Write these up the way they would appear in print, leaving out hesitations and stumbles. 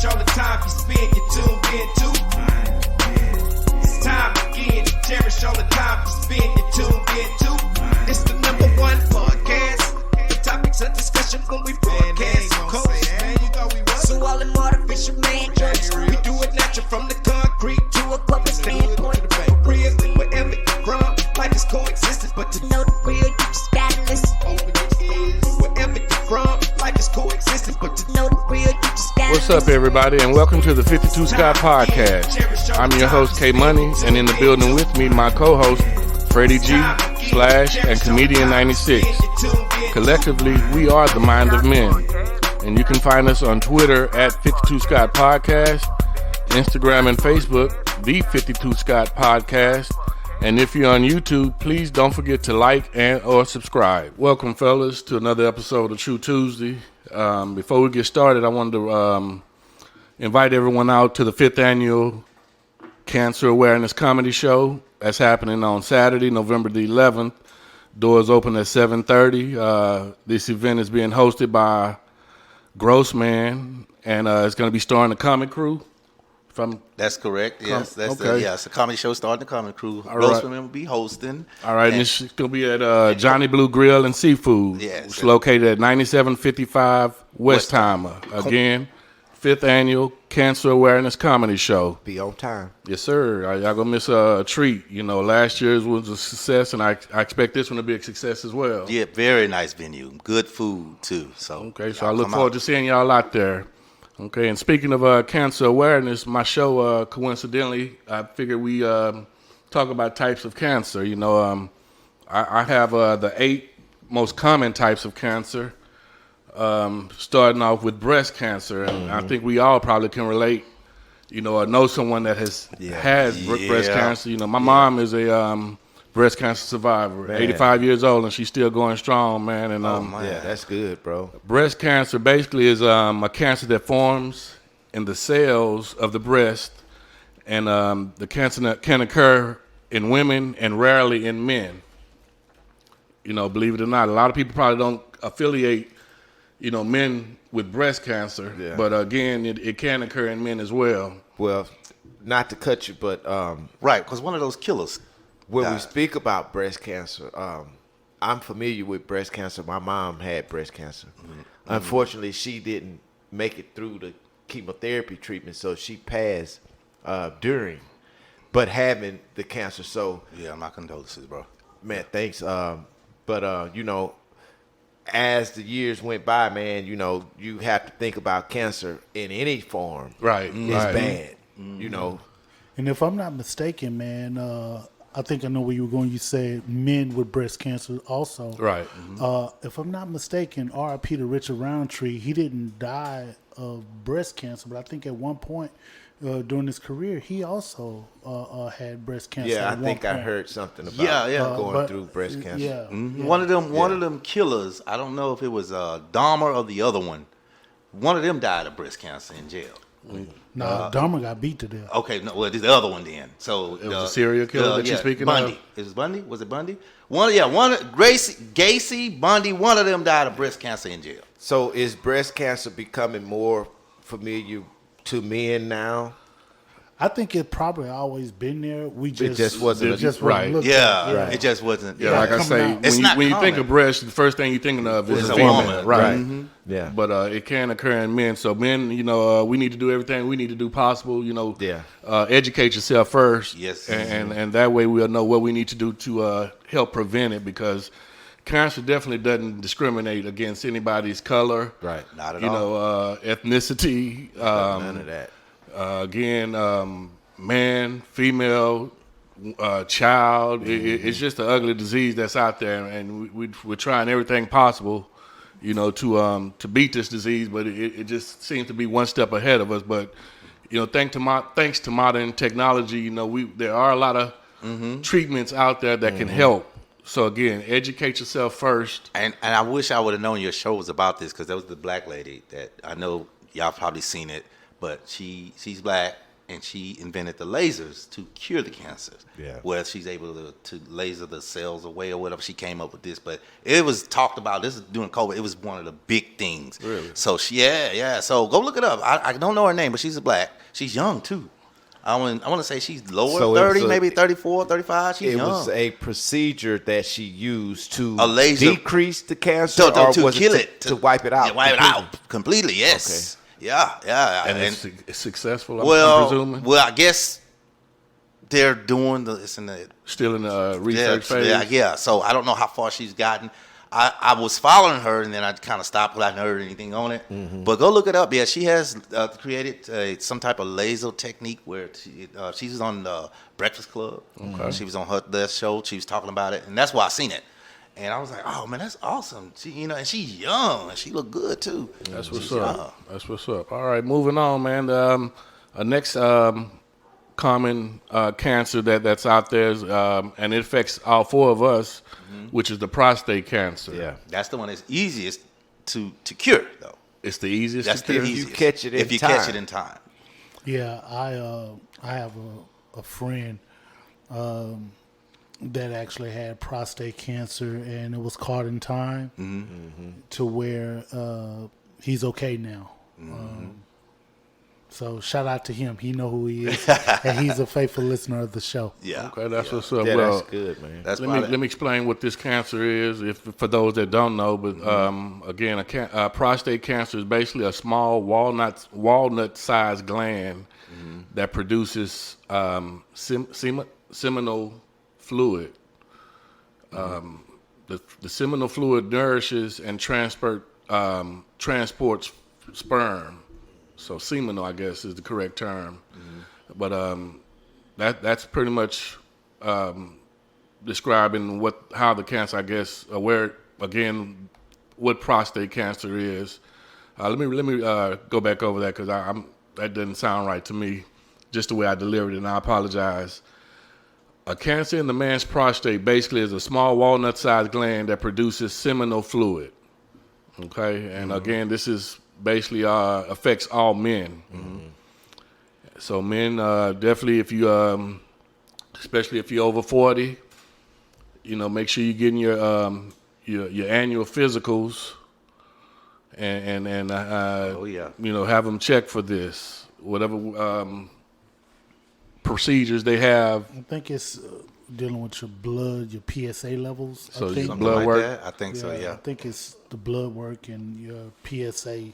cherish all the time you spend, you tuned in too. It's time again to cherish all the time you spend, you tuned in too. It's the number one podcast. The topics of discussion when we broadcast. So all them artificial man jokes, we do it natural from the concrete to a public standpoint. Real, wherever you from, life is coexistence, but to know the real, you just gotta listen. Wherever you from, life is coexistence, but to know the real, you just gotta listen. What's up, everybody, and welcome to the 52 Scott Podcast. I'm your host, K Money, and in the building with me, my co-host, Freddie G, Slash, and Comedian 96. Collectively, we are the Mind of Men. And you can find us on Twitter at 52 Scott Podcast, Instagram and Facebook, the 52 Scott Podcast. And if you're on YouTube, please don't forget to like and or subscribe. Welcome, fellas, to another episode of True Tuesday. Before we get started, I wanted to invite everyone out to the 5th annual Cancer Awareness Comedy Show. That's happening on Saturday, November the 11th. Doors open at 7:30. This event is being hosted by Grossman, and it's going to be starring the Comic Crew. That's correct. Yes, it's a comedy show starting the Comic Crew. Grossman will be hosting. All right, and it's going to be at Johnny Blue Grill and Seafood. Yes, it's located at 9755 Westheimer. Again, 5th annual Cancer Awareness Comedy Show. Be on time. Yes, sir. Y'all gonna miss a treat. You know, last year's was a success, and I expect this one to be a success as well. Yeah, very nice venue. Good food, too. So I look forward to seeing y'all out there. Okay, and speaking of cancer awareness, my show, coincidentally, I figured we talk about types of cancer. You know, I have the 8 most common types of cancer, starting off with breast cancer. And I think we all probably can relate, you know, or know someone that has had breast cancer. You know, my mom is a breast cancer survivor, 85 years old, and she's still going strong, man. And yeah, that's good, bro. Breast cancer basically is a cancer that forms in the cells of the breast, and the cancer can occur in women and rarely in men. You know, believe it or not, a lot of people probably don't affiliate, you know, men with breast cancer, but again, it can occur in men as well. Well, not to cut you, but right, because one of those killers. When we speak about breast cancer, I'm familiar with breast cancer. My mom had breast cancer. Mm-hmm. Unfortunately, she didn't make it through the chemotherapy treatment, so she passed during, but having the cancer. So yeah, my condolences, bro. Man, thanks. But you know, as the years went by, man, you know, you have to think about cancer in any form. Right, it's bad. Mm-hmm. You know. And if I'm not mistaken, man. I think I know where you were going. You said men with breast cancer also. Right. Mm-hmm. If I'm not mistaken, R.I.P. to Richard Roundtree, he didn't die of breast cancer, but I think at one point during his career, he also had breast cancer. Yeah, I think I heard something about going through breast cancer. Yeah, mm-hmm. One of them killers, I don't know if it was Dahmer or the other one. One of them died of breast cancer in jail. Mm-hmm. No, Dahmer got beat to death. Okay, no, well, this is the other one then. So it was a serial killer that you're speaking Bundy. of? It was Bundy? Was it Bundy? Gacy, Bundy, one of them died of breast cancer in jail. So is breast cancer becoming more familiar to men now? I think it probably always been there. It just wasn't right. It just wasn't. Yeah, like I say, when you think of breast, the first thing you're thinking of is a female, woman, right? Mm-hmm. Yeah, but it can occur in men. So men, you know, we need to do everything we need to do possible. You know, educate yourself first. Yes, and that way we'll know what we need to do to help prevent it, because cancer definitely doesn't discriminate against anybody's color, right? Not at all. You know, ethnicity, none of that. Again, man, female, child. It's just an ugly disease that's out there, and we're trying everything possible, you know, to beat this disease. But it just seems to be one step ahead of us. But you know, thanks to modern technology, you know, there are a lot of treatments out there that can help. So again, educate yourself first. And I wish I would have known your show was about this, because that was the black lady that I know y'all probably seen it. But she's black, and she invented the lasers to cure the cancer. Yeah. Where she's able to laser the cells away or whatever. She came up with this, but it was talked about. This is during COVID. It was one of the big things. Really? So yeah. So go look it up. I don't know her name, but she's black. She's young too. I want to say she's lower So it was 30, maybe 34, 35. She's It young. was a procedure that she used to A laser. decrease the cancer, to or was kill it it. to wipe it out? Yeah, wipe it completely? out completely. Yes. Yeah. And it's successful, I'm well, presuming? well, I guess they're doing it's in the Still in the research phase? Yeah. So I don't know how far she's gotten. I was following her, and then I kind of stopped because I hadn't heard anything on it. Mm-hmm. But go look it up. Yeah, she has created some type of laser technique where she's on the Breakfast Club. Okay. She was on her show. She was talking about it, and that's why I seen it. And I was like, oh man, that's awesome. She, and she's young, and she look good too. That's what's She's up. young. That's what's up. All right, moving on, man. Next common cancer that's out there is, and it affects all four of us, which is the prostate cancer. Yeah. That's the one that's easiest to cure, though. It's the easiest That's to the cure. easiest. you catch it in if you time. catch it in time. Yeah, I have a friend that actually had prostate cancer, and it was caught in time to where he's okay now. So shout out to him. He know who he is, and he's a faithful listener of the show. Yeah. Okay, that's what's up. Yeah, well, that's good, man. That's let me explain what this cancer is, for those that don't know. But again, prostate cancer is basically a small walnut-sized gland that produces seminal fluid. The seminal fluid nourishes and transports sperm. So seminal, I guess, is the correct term. But that's pretty much describing how the cancer, I guess, what prostate cancer is. Let me go back over that because that doesn't sound right to me, just the way I delivered it, and I apologize. A cancer in the man's prostate basically is a small walnut-sized gland that produces seminal fluid. Okay, and again, this is basically affects all men. So men, definitely, if you, especially if you're over 40, make sure you're getting your annual physicals, and have them check for this. Whatever procedures they have. I think it's dealing with your blood, your PSA levels. So I think. some blood work. That? I think so. Yeah. I think it's the blood work and your PSA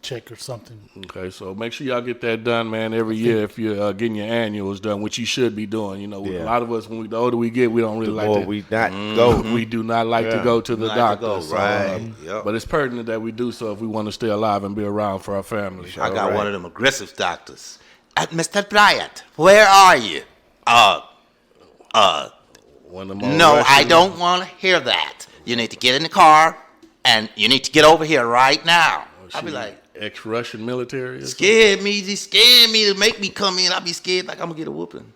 check or something. Okay, so make sure y'all get that done, man, every year if you're getting your annuals done, which you should be doing. A lot of us, the older we get, we don't really like to. We not go. We do not like to go to the doctor. Go, so, right. Yep. But it's pertinent that we do so if we want to stay alive and be around for our family. I got one of them aggressive doctors. Mr. Bryant, where are you? One of the more No, I Russian- don't want to hear that. You need to get in the car, and you need to get over here right now. I'll be like, ex-Russian military. Or scared me to make me come in. I'll be scared like I'm gonna get a whooping.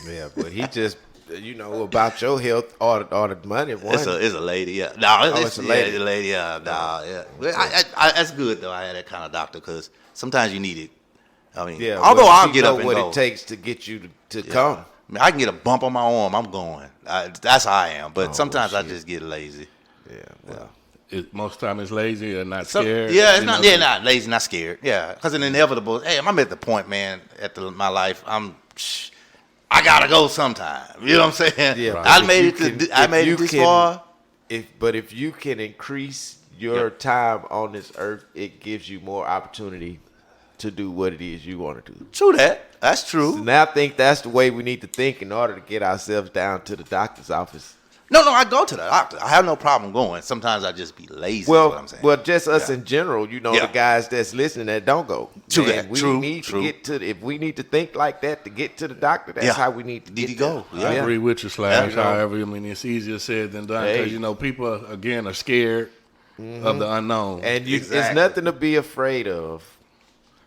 Yeah, but he just, about your health or the money. It's a lady, yeah. No, it's a lady. Yeah, the lady, yeah. No, yeah. Well, I, that's good though. I had that kind of doctor because sometimes you need it. I mean, Yeah, although well, I'll you get know up and what go. it takes to get you to come. I mean, I can get a bump on my arm. I'm going. That's how I am. But sometimes I shit. just get lazy. Yeah, well, most of the time it's lazy and not So, scared. yeah, it's not. Yeah, not lazy, not scared. Yeah, because an inevitable. Hey, I'm at the point, man. My life, I gotta go sometime. You know what I'm saying? Yeah, I but made if you it. can- I if made you it this can- far. if you can increase your time on this earth, it gives you more opportunity to do what it is you want to do. True that. That's true. And I think that's the way we need to think in order to get ourselves down to the doctor's office. No, I go to the doctor. I have no problem going. Sometimes I just be lazy. is what I'm saying. Well, just us Yeah. in general, Yeah. the guys that's listening that don't go. True Man, that. we True, need true. to get to if we need to think like that to get to the doctor. That's Yeah. how we need to Need get to go. there. I Yeah. agree with you, Slash. Yeah. However, I mean, it's easier said than done because, Hey. people, again, are scared of the unknown. And it's Exactly. nothing to be afraid of.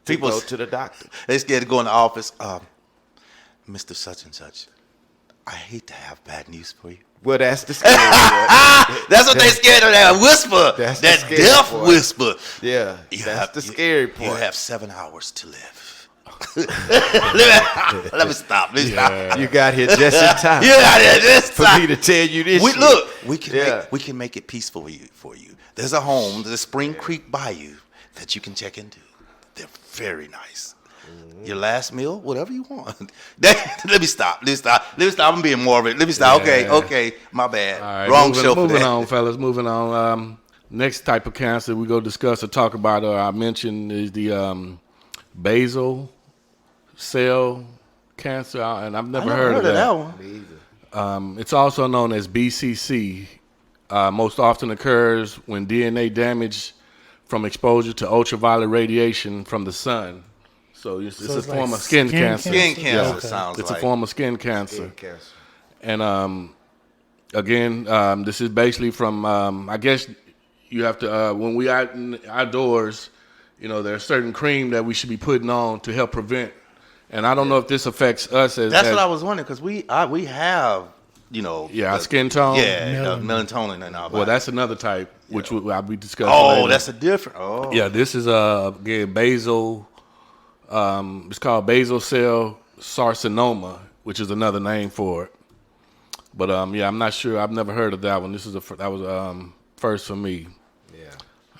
To People- go to the doctor. They scared to go in the office. Mr. Such and Such, I hate to have bad news for you. Well, that's the scary part. That's what they scared of. That whisper. That's the That scary death part. whisper. Yeah, You that's have- the scary part. You have 7 hours to live. Let me stop. You got here just in time. For me to tell you this. We, shit. look, we can make it peaceful for you. There's a home, there's a Spring Creek Bayou that you can check into. They're very nice. Your last meal, whatever you want. Let me stop. I'm being morbid. Let me stop. Yeah. Okay. My bad. All right, Wrong show for moving that. on, fellas. Moving on. Next type of cancer we go discuss or talk about, I mentioned, is the basal cell cancer, and I've never heard of that. one. It's also known as BCC. Most often occurs when DNA damage from exposure to ultraviolet radiation from the sun. So it's a it's form like of skin skin cancer. Skin cancer Okay. sounds It's like. a form of skin cancer. Skin cancer. And again, this is basically from, I guess you have to, when we out outdoors, there's certain cream that we should be putting on to help prevent. And I don't know if this affects us as. That's as, what I was wondering because we have, Yeah, our skin tone. Yeah, melatonin and all that. Well, that's another type, which I'll be discussing. Oh, later. that's a different. Oh, Yeah, this is again basal. It's called basal cell carcinoma, which is another name for it. But yeah, I'm not sure. I've never heard of that one. That was first for me. Yeah.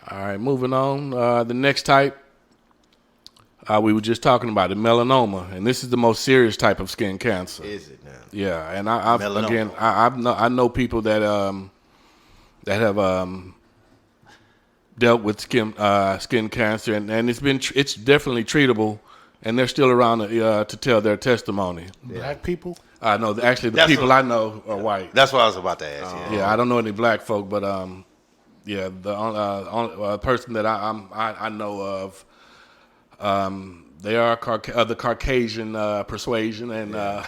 All right, moving on. The next type we were just talking about, the melanoma, and this is the most serious type of skin cancer. Is it now? Yeah, and I've Melanoma. again, I know people that have dealt with skin cancer, and it's definitely treatable, and they're still around to tell their testimony. Black people. No, actually, the That's people what- I know are white. that's what I was about to ask. Yeah, I don't know any black folk, but yeah, the only person that I know of, they are of the Caucasian persuasion, and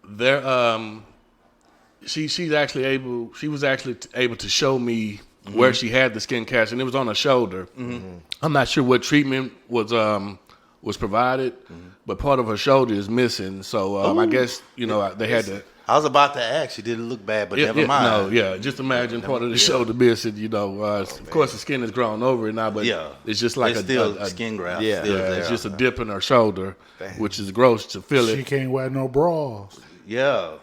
they're she was actually able to show me where she had the skin cancer, and it was on her shoulder. I'm not sure what treatment was provided, but part of her shoulder is missing. So I guess they had to. I was about to ask you, did it look bad? But never mind. No, yeah. Just imagine part of the shoulder missing. Of course, the skin is grown over it now, but Yeah. it's just like It's a still a- skin graft. Yeah. still yeah, there. it's just a dip in her shoulder, which is gross to feel She it. can't wear no bras. Yeah.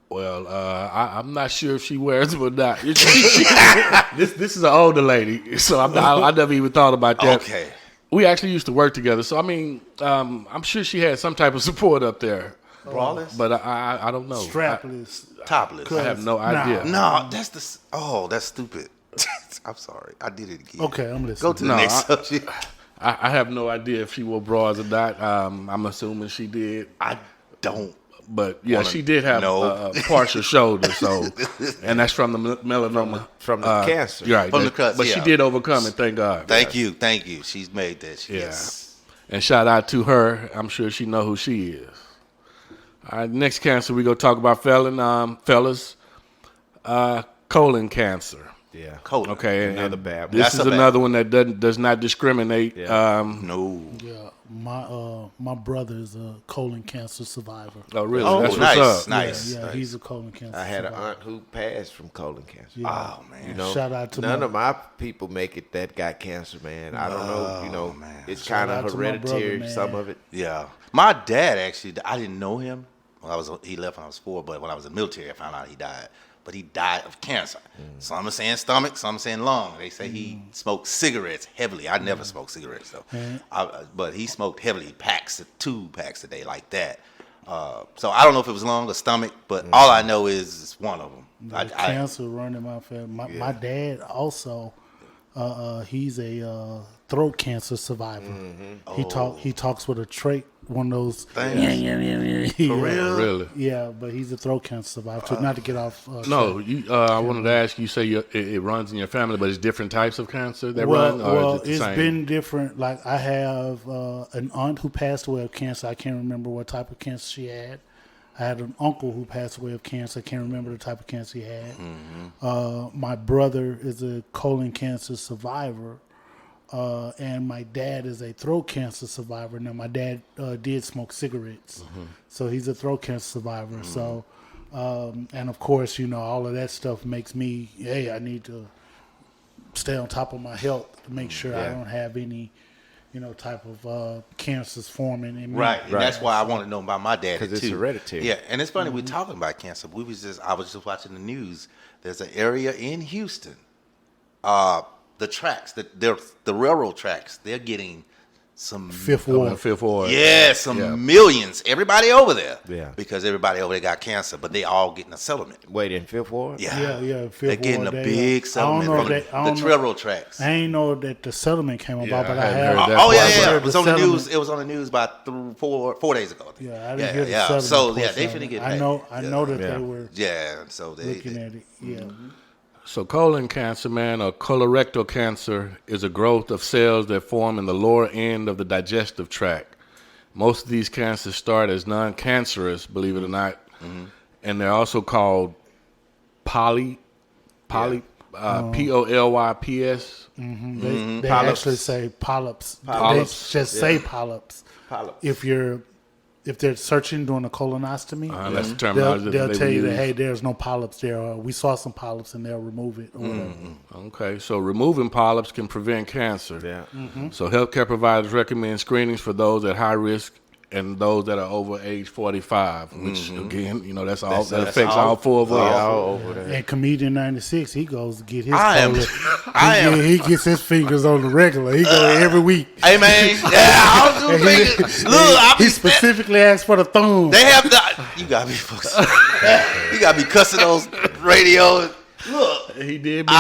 Well, I'm not sure if she wears them or not. This is an older lady, so I never even thought about that. Okay. We actually used to work together, so I mean, I'm sure she had some type of support up there, Braless? but I don't know. Strapless. Topless. I have no Nah. idea. No, that's stupid. I'm sorry. I did it again. Okay, I'm listening. Go to the No, next subject. I have no idea if she wore bras or not. I'm assuming she did. I don't. But yeah, Wanna she did have know. a partial shoulder, so and that's from the melanoma, From the cancer. Right, From the cuts, but she yeah. did overcome it, thank God. Thank you. She's made that. Yeah, Yes. and shout out to her. I'm sure she know who she is. All right, next cancer we go talk about, fellas, colon cancer. Yeah. Colon. Okay, Another and bad one. This That's is a bad another one that does not discriminate. Yeah. No. Yeah, my brother is a colon cancer survivor. Oh, really? Oh, That's nice. what's up. Nice. Yeah, nice. he's a colon cancer. I had an survivor. aunt who passed from colon cancer. Yeah. Oh man. You know, Shout out to none my- of my people make it that got cancer, man. I don't know. You know, man. it's Shout kind out of to my hereditary. brother, Some man. of it. Yeah. My dad actually, I didn't know him. He left when I was 4, but when I was in the military, I found out he died. But he died of cancer. Some are saying stomach, some are saying lung. They say he smoked cigarettes heavily. I never smoked cigarettes though, but he smoked heavily, 2 packs a day like that. So I don't know if it was lung or stomach, but all I know is it's one of them. The cancer running my family. My dad also, he's a throat cancer survivor. He talks with a trach, one of those. Thanks. For real? Really? Yeah, but he's a throat cancer survivor. So not to get off. No, I wanted to ask you. Say it runs in your family, but it's different types of cancer that run. Or Well, is it the it's same? been different. Like I have an aunt who passed away of cancer. I can't remember what type of cancer she had. I had an uncle who passed away of cancer. I can't remember the type of cancer he had. My brother is a colon cancer survivor. And my dad is a throat cancer survivor. Now, my dad did smoke cigarettes, so he's a throat cancer survivor. So, and of course, all of that stuff makes me, hey, I need to stay on top of my health to make sure I don't have any type of cancers forming in me. Right. And that's why I want to know about my dad too. 'Cause it's hereditary. Yeah, and it's funny we're talking about cancer. I was just watching the news. There's an area in Houston. The tracks, the railroad tracks, they're getting some Fifth Ward. Fifth Ward. millions. Everybody over there. Yeah. Because everybody over there got cancer, but they all getting a settlement. Wait, in Fifth Ward? Yeah. Fifth They're getting Ward, a big settlement from the railroad tracks. I ain't know that the settlement came about, Yeah, but I I hadn't have. heard that. Oh yeah, part, yeah. but- It was on the news. It was on the news about 4 days ago. I think. Yeah, I didn't hear the settlement. So yeah, portion they of finna it. get. I paid. know that Yeah. they were Yeah, so they. looking at it. Yeah. So colon cancer, man, or colorectal cancer is a growth of cells that form in the lower end of the digestive tract. Most of these cancers start as non-cancerous, believe it or not, and they're also called P-O-L-Y-P-S. They Polyps. actually say polyps. Polyps. They just say polyps. Polyps. If they're searching during a colonoscopy, That's the terminology they'll that tell they you would that use. hey, there's no polyps there. Or we saw some polyps and they'll remove it or whatever. Okay, so removing polyps can prevent cancer. Yeah. So healthcare providers recommend screenings for those at high risk and those that are over age 45, which again, that's all that affects all 4 of We us. all over there. And Comedian 96, he goes to get his. I am. He gets his fingers on the regular. He goes every week. Hey man, I was And doing fingers. Look, I he be specifically asked for the thumb. They have the. You gotta be you gotta be cussing those radios. Look, He did they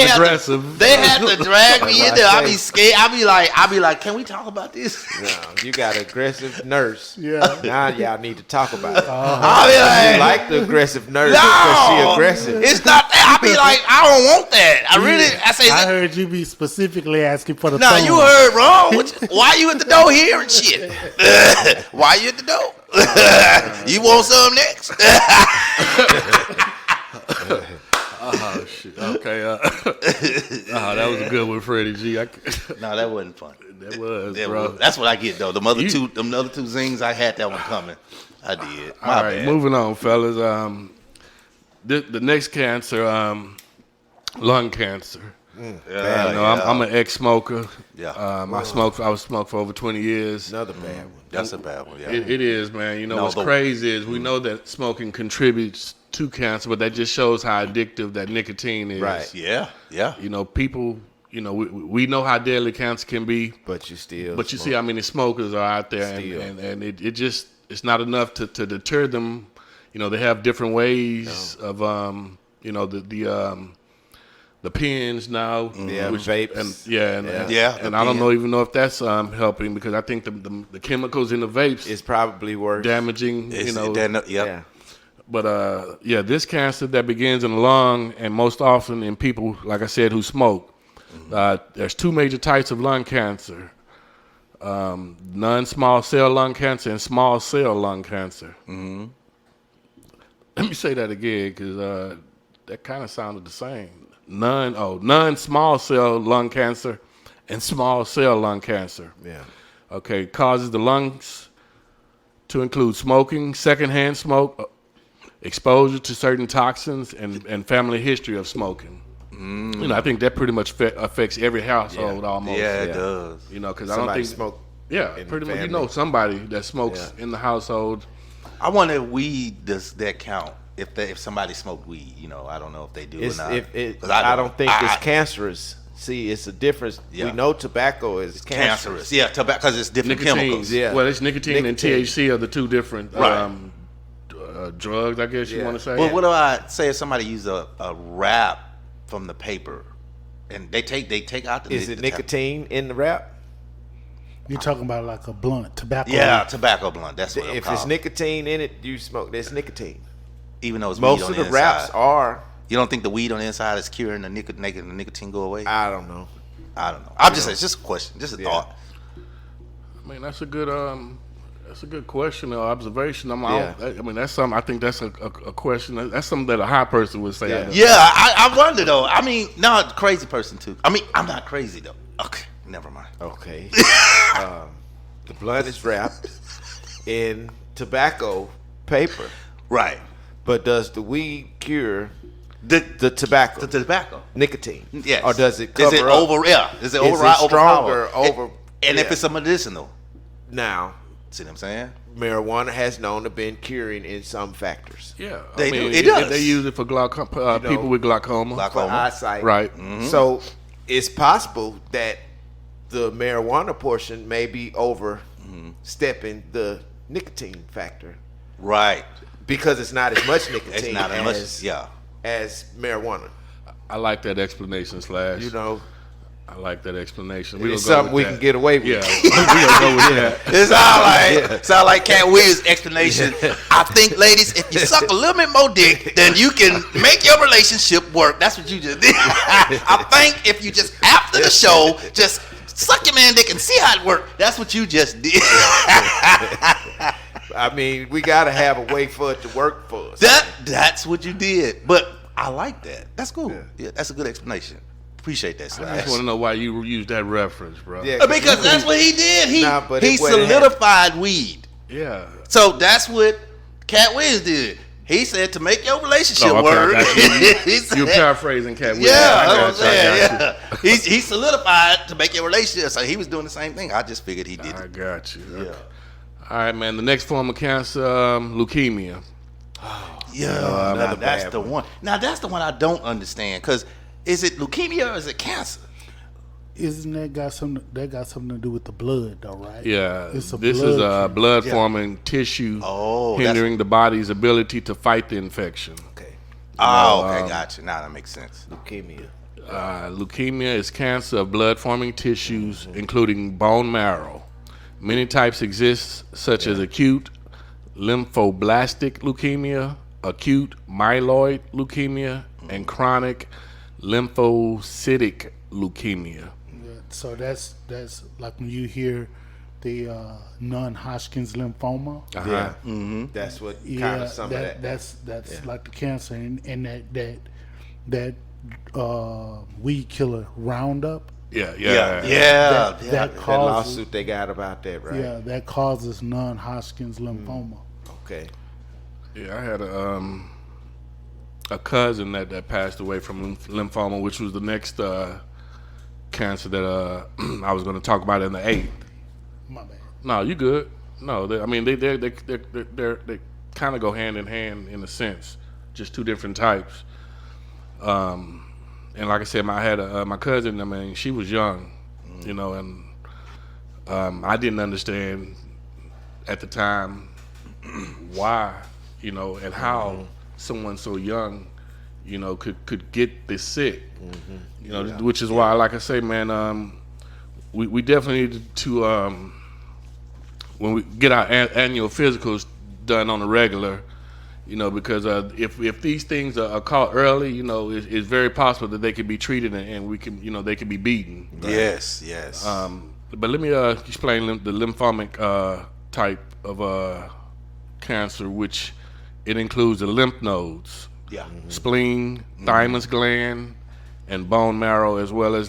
aggressive. had to drag me in there. I be say. scared. I be like, can we talk about this? No, you got an aggressive nurse. Yeah. Now y'all need to talk about it. I be You like, like the aggressive nurse because she aggressive. It's not that. I be like, I don't want that. I say, I heard you be specifically asking for the nah, thumb. you heard wrong. Why you at the door here and shit? Why you at the door? You want some next? Oh shit. Okay. That was a good one, Freddie G. No, that wasn't fun. That was, That bro. was- that's what I get though. Them other two zings, I had that one coming. I did. My All right, bad. moving on, fellas. The next cancer, lung cancer. I'm an ex-smoker. Yeah. I was smoked for over 20 years. Another bad one. That's a bad one. Yeah. It is, man. You know No, what's the- crazy is we know that smoking contributes to cancer, but that just shows how addictive that nicotine is. Right. Yeah. Yeah. People. We know how deadly cancer can be, But you still. but you see how many smokers are out there, Still. and it's not enough to deter them. They have different ways of the pens now. Yeah, vapes. And I don't even know if that's helping, because I think the chemicals in the vapes It's probably worse. Yep. damaging. Yeah. But this cancer that begins in the lung, and most often in people, like I said, who smoke. There's 2 major types of lung cancer: non-small cell lung cancer and small cell lung cancer. Let me say that again, because that kind of sounded the same. Non-small cell lung cancer and small cell lung cancer. Yeah. Okay, causes the lungs to include smoking, secondhand smoke, exposure to certain toxins, and family history of smoking. I think that pretty much affects every household almost. Yeah, it Yeah. does. Because I don't Somebody think smoke. Yeah, in pretty much. You family. know somebody that smokes Yeah. in the household. I wonder if weed does that count? If somebody smoked weed, I don't know if they do It's, or not. if it, 'Cause I don't think it's I- cancerous. See, it's a difference. Yeah. We know tobacco is cancerous. cancerous. Yeah, tobacco, because it's different Nicotine. chemicals. Yeah. Well, it's nicotine and Nicotine. THC are the 2 different Right. drugs, I guess you Yeah. want to say. Well, what do I say if somebody use a wrap from the paper, and they take out the Is it nicotine in the wrap? You're talking about like a blunt, tobacco. Yeah, tobacco blunt. That's what If I'm it's called. nicotine in it, you smoke. There's nicotine. Even though it's Most weed of on the the wraps inside. are. You don't think the weed on the inside is curing making the nicotine go away? I don't know. I don't know. It's just a question, just a thought. I mean, that's a good question or observation. Yeah. That's something. I think that's a question. That's something that a high person would say. Yeah. Yeah, I wonder though. I mean, no, crazy person too. I mean, I'm not crazy though. Okay, never mind. Okay. The blunt is wrapped in tobacco paper, Right. but does the weed cure The the tobacco tobacco. nicotine? Yes. Or does it Is cover it up? over? Yeah. Is it Is override? it stronger overpower? over And if Yeah. it's a medicinal, Now, see what I'm saying? marijuana has known to been curing in some factors. Yeah, They do. It does. They use it for people with glaucoma. For Glaucoma. eyesight. Right. So it's possible that the marijuana portion may be overstepping the nicotine factor Right. because it's not as much nicotine It's not as much. as marijuana. I like that explanation, Slash. You know, I like that explanation. it's something we can get away with. Yeah, we gonna go with that. It sound like Cat Williams' explanation. I think, ladies, if you suck a little bit more dick, then you can make your relationship work. That's what you just did. I think if you just, after the show, just suck your man dick and see how it works. That's what you just did. I mean, we got to have a way for it to work for us. That's what you did. But I like that. That's cool. Yeah, that's a good explanation. Appreciate that, I Slash. just want to know why you used that reference, bro. Yeah. Because that's what he did. He but he it wasn't solidified weed. Yeah. So that's what Cat Williams did. He said to make your relationship Oh, okay, I work. got you. He said- You're paraphrasing Cat Williams. yeah, I that's what got I'm saying. you, I got Yeah. He solidified to make your relationship. So he was doing the same thing. I just figured he did I it. got you. Yeah. All right, man. The next form of cancer, leukemia. Yeah, now that's the one. Now that's the one I don't understand. Cause is it leukemia or is it cancer? Isn't that got something to do with the blood, though, right? Yeah, It's a this is blood a treatment. blood-forming tissue Oh, that's- hindering the body's ability to fight the infection. Okay. Oh, okay, gotcha. Now that makes sense. Leukemia. Leukemia is cancer of blood-forming tissues, including bone marrow. Many types exist, such as acute lymphoblastic leukemia, acute myeloid leukemia, and chronic lymphocytic leukemia. Yeah, so that's like when you hear the non-Hodgkin's lymphoma. Yeah. That's what kind Yeah, of some of that. that's like the cancer, and that weed killer Roundup. Yeah. Yeah. That that causes lawsuit they got about that, right? yeah, that causes non-Hodgkin's lymphoma. Okay. Yeah, I had a cousin that passed away from lymphoma, which was the next cancer that I was going to talk about in the 8th. My bad. No, you good. No, they kind of go hand in hand in a sense, just two different types. And like I said, I had my cousin. I mean, she was young, you know, and I didn't understand at the time why, you know, and how someone so young, you know, could get this sick. You know, which is why, like I say, man, we definitely need to when we get our annual physicals done on a regular, you know, because if these things are caught early, you know, it's very possible that they could be treated and we can, you know, they could be beaten. Yes. But let me explain the lymphomic type of cancer, which it includes the lymph nodes, Yeah. spleen, thymus gland, and bone marrow, as well as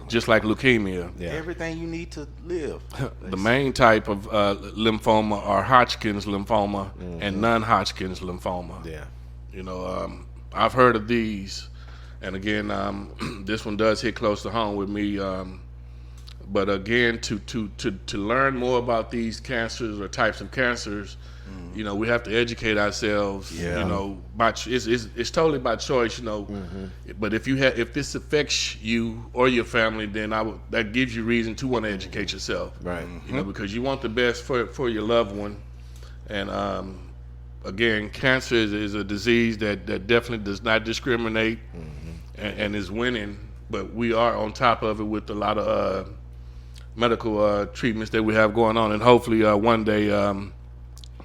just like leukemia. Everything you need to live. The main type of lymphoma are Hodgkin's lymphoma and non-Hodgkin's lymphoma. Yeah. You know, I've heard of these, and again, this one does hit close to home with me. But again, to learn more about these cancers or types of cancers, you know, we have to educate ourselves. Yeah. You know, it's totally by choice. You know, but if this affects you or your family, then that gives you reason to want to educate yourself. Right. You know, because you want the best for your loved one, and again, cancer is a disease that definitely does not discriminate, and is winning. But we are on top of it with a lot of medical treatments that we have going on, and hopefully one day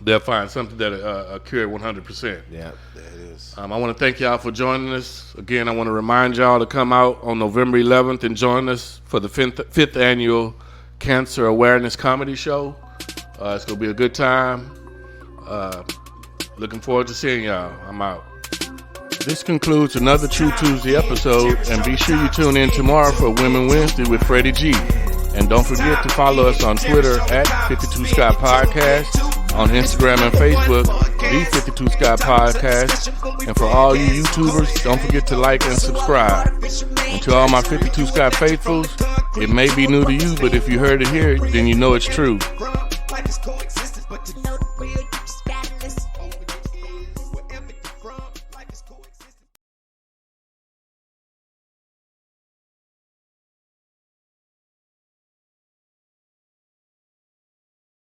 they'll find something that cure 100%. Yeah. That is. I want to thank y'all for joining us. Again, I want to remind y'all to come out on November 11th and join us for the 5th annual Cancer Awareness Comedy Show. It's going to be a good time. Looking forward to seeing y'all. I'm out. This concludes another True Tuesday episode, and be sure you tune in tomorrow for Women Wednesday with Freddie G. And don't forget to follow us on Twitter at 52 Scott Podcast, on Instagram and Facebook the 52 Sky Podcast. And for all you YouTubers, don't forget to like and subscribe. And to all my 52 Sky faithfuls, it may be new to you, but if you heard it here, then you know it's true. Like it's coexistence, but to know the real you